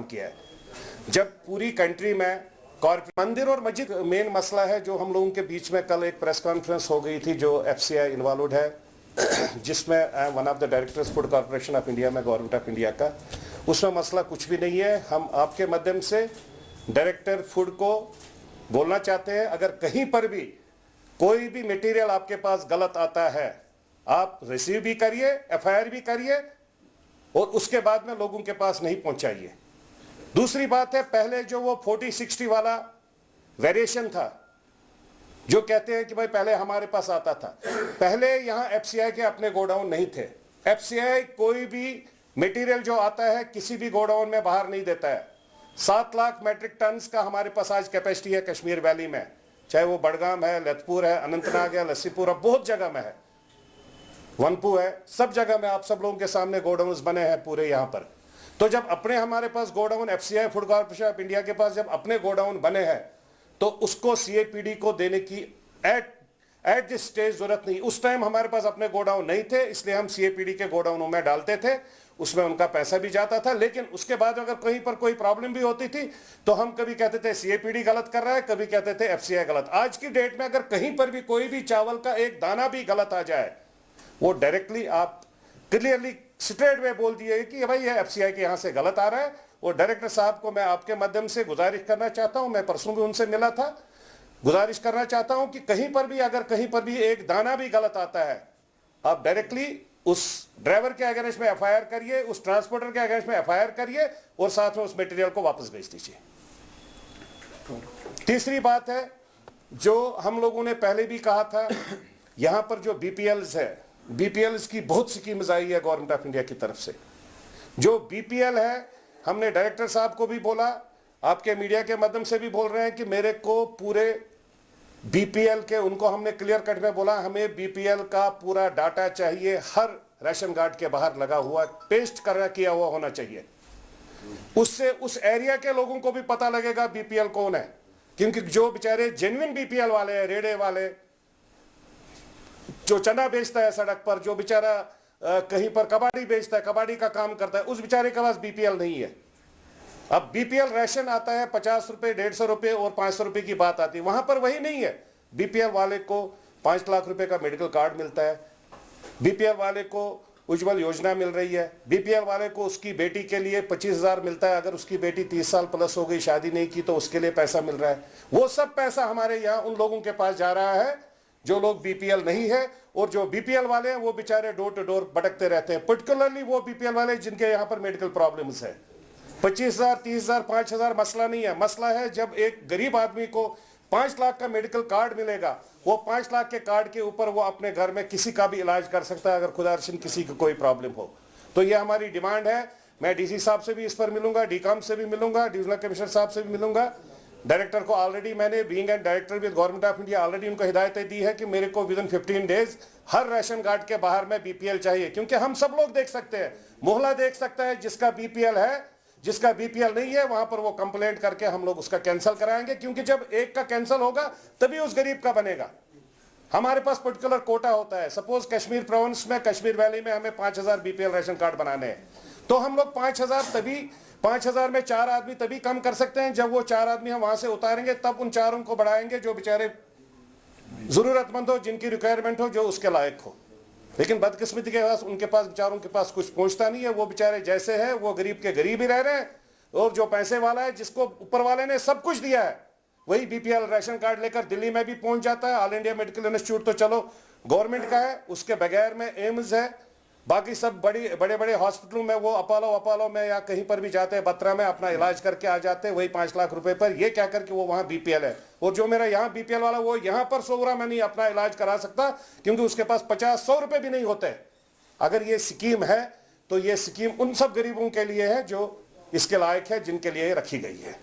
किया है। जब पूरी कंट्री में मंदिर और मस्जिद मेन मसला है जो हम लोगों के बीच में कल एक प्रेस कॉन्फ्रेंस हो गई थी जो एफसीआई इन्वॉल्व है, जिसमें I am one of the directors food corporation of India में, गवर्नमेंट ऑफ इंडिया का। उसमें मसला कुछ भी नहीं है। हम आपके माध्यम से डायरेक्टर फूड को बोलना चाहते हैं, अगर कहीं पर भी कोई भी मटेरियल आपके पास गलत आता है, आप रिसीव भी करिए, एफआईआर भी करिए और उसके बाद में लोगों के पास नहीं पहुंचाइए। दूसरी बात है, पहले जो वो 40-60 वाला वेरिएशन था, जो कहते हैं कि भाई पहले हमारे पास आता था, पहले यहां एफसीआई के अपने गोडाउन नहीं थे। एफसीआई कोई भी मटेरियल जो आता है किसी भी गोडाउन में बाहर नहीं देता है। 7 लाख मेट्रिक टन का हमारे पास आज कैपेसिटी है कश्मीर वैली में, चाहे वो बड़गाम है, लतपुर है, अनंतनाग है, लस्सीपुर है, बहुत जगह में है, वनपू है, सब जगह में आप सब लोगों के सामने गोडाउन्स बने हैं पूरे यहाँ पर। तो जब अपने हमारे पास godown FCI food corporation of India के पास जब अपने गोडाउन बने हैं तो उसको सीएपीडी को देने की एट दिस स्टेज जरूरत नहीं। उस टाइम हमारे पास अपने गोडाउन नहीं थे, इसलिए हम सीएपीडी के गोडाउनों में डालते थे, उसमें उनका पैसा भी जाता था। लेकिन उसके बाद अगर कहीं पर कोई प्रॉब्लम भी होती थी तो हम कभी कहते थे सीएपीडी गलत कर रहा है, कभी कहते थे एफसीआई गलत। आज की डेट में अगर कहीं पर भी कोई भी चावल का एक दाना भी गलत आ जाए, वो डायरेक्टली आप क्लियरली स्ट्रेट वे बोल दिए कि भाई ये एफसीआई के यहां से गलत आ रहा है। और डायरेक्टर साहब को मैं आपके माध्यम से गुजारिश करना चाहता हूं, मैं परसों भी उनसे मिला था, गुजारिश करना चाहता हूं कि कहीं पर भी अगर कहीं पर भी एक दाना भी गलत आता है, आप डायरेक्टली उस ड्राइवर के अगेंस्ट में एफआईआर करिए, उस ट्रांसपोर्टर के अगेंस्ट में एफआईआर करिए और साथ में उस मटेरियल को वापस भेज दीजिए। तीसरी बात है, जो हम लोगों ने पहले भी कहा था, यहां पर जो बीपीएल्स है, बीपीएल्स की बहुत स्कीम्स आई है गवर्नमेंट ऑफ इंडिया की तरफ से। जो बीपीएल है, हमने डायरेक्टर साहब को भी बोला, आपके मीडिया के माध्यम से भी बोल रहे हैं कि मेरे को पूरे बीपीएल के, उनको हमने क्लियर कट में बोला हमें बीपीएल का पूरा डाटा चाहिए, हर राशन कार्ड के बाहर लगा हुआ पेस्ट किया हुआ होना चाहिए। उससे उस एरिया के लोगों को भी पता लगेगा बीपीएल कौन है, क्योंकि जो बेचारे जेन्युइन बीपीएल वाले हैं, रेड़े वाले, जो चना बेचता है सड़क पर, जो बेचारा कहीं पर कबाड़ी बेचता है, कबाड़ी का काम करता है, उस बेचारे के पास बीपीएल नहीं है। अब बीपीएल राशन आता है 50 रुपए, 150 रुपए और 500 रुपए की बात आती है, वहां पर वही नहीं है। बीपीएल वाले को 5 लाख रुपए का मेडिकल कार्ड मिलता है, बीपीएल वाले को उज्ज्वल योजना मिल रही है, बीपीएल वाले को उसकी बेटी के लिए 25,000 मिलता है, अगर उसकी बेटी 30 साल प्लस हो गई, शादी नहीं की, तो उसके लिए पैसा मिल रहा है। वो सब पैसा हमारे यहाँ उन लोगों के पास जा रहा है जो लोग बीपीएल नहीं है, और जो बीपीएल वाले हैं वो बेचारे डोर टू डोर भटकते रहते हैं। पर्टिकुलरली वो बीपीएल वाले जिनके यहाँ पर मेडिकल प्रॉब्लम्स है। 25,000, 30,000, 5,000 मसला नहीं है। मसला है जब एक गरीब आदमी को 5 लाख का मेडिकल कार्ड मिलेगा, वो 5 लाख के कार्ड के ऊपर वो अपने घर में किसी का भी इलाज कर सकता है, अगर खुदारशिन किसी की कोई प्रॉब्लम हो। तो ये हमारी डिमांड है। मैं डीसी साहब से भी इस पर मिलूंगा, डीकॉम से भी मिलूंगा, डिविजनल कमिश्नर साहब से भी मिलूंगा। डायरेक्टर को ऑलरेडी मैंने being and director with government of India already उनको हिदायतें दी है कि मेरे को विदिन 15 डेज हर राशन कार्ड के बाहर में बीपीएल चाहिए, क्योंकि हम सब लोग देख सकते हैं, मोहल्ला देख सकता है, जिसका बीपीएल है, जिसका बीपीएल नहीं है, वहां पर वो कंप्लेंट करके हम लोग उसका कैंसिल कराएंगे, क्योंकि जब एक का कैंसिल होगा तभी उस गरीब का बनेगा। हमारे पास पर्टिकुलर कोटा होता है। सपोज कश्मीर प्रोविंस में, कश्मीर वैली में हमें 5,000 बीपीएल राशन कार्ड बनाने हैं, तो हम लोग 5,000 में 4 आदमी तभी कम कर सकते हैं जब वो 4 आदमी हम वहां से उतारेंगे, तब उन 4 को बढ़ाएंगे जो बेचारे जरूरतमंद हो, जिनकी रिक्वायरमेंट हो, जो उसके लायक हो। लेकिन बदकिस्मती के पास, उनके पास बेचारों के पास कुछ पहुंचता नहीं है। वो बेचारे जैसे है वो गरीब के गरीब ही रह रहे हैं, और जो पैसे वाला है, जिसको ऊपर वाले ने सब कुछ दिया है, वही बीपीएल राशन कार्ड लेकर दिल्ली में भी पहुंच जाता है। ऑल इंडिया मेडिकल इंस्टीट्यूट तो चलो गवर्नमेंट का है, उसके बगैर में एम्स है, बाकी सब बड़े बड़े हॉस्पिटलों में वो अपोलो में या कहीं पर भी जाते हैं, बत्रा में अपना इलाज करके आ जाते हैं, वही 5 लाख रुपए पर। ये क्या करके वो वहां बीपीएल है, और जो मेरा यहाँ बीपीएल वाला, वो यहाँ पर 100 में नहीं अपना इलाज करा सकता, क्योंकि उसके पास 50-100 रुपए भी नहीं होते। अगर ये स्कीम है तो ये स्कीम उन सब गरीबों के लिए है जो इसके लायक है, जिनके लिए रखी गई है।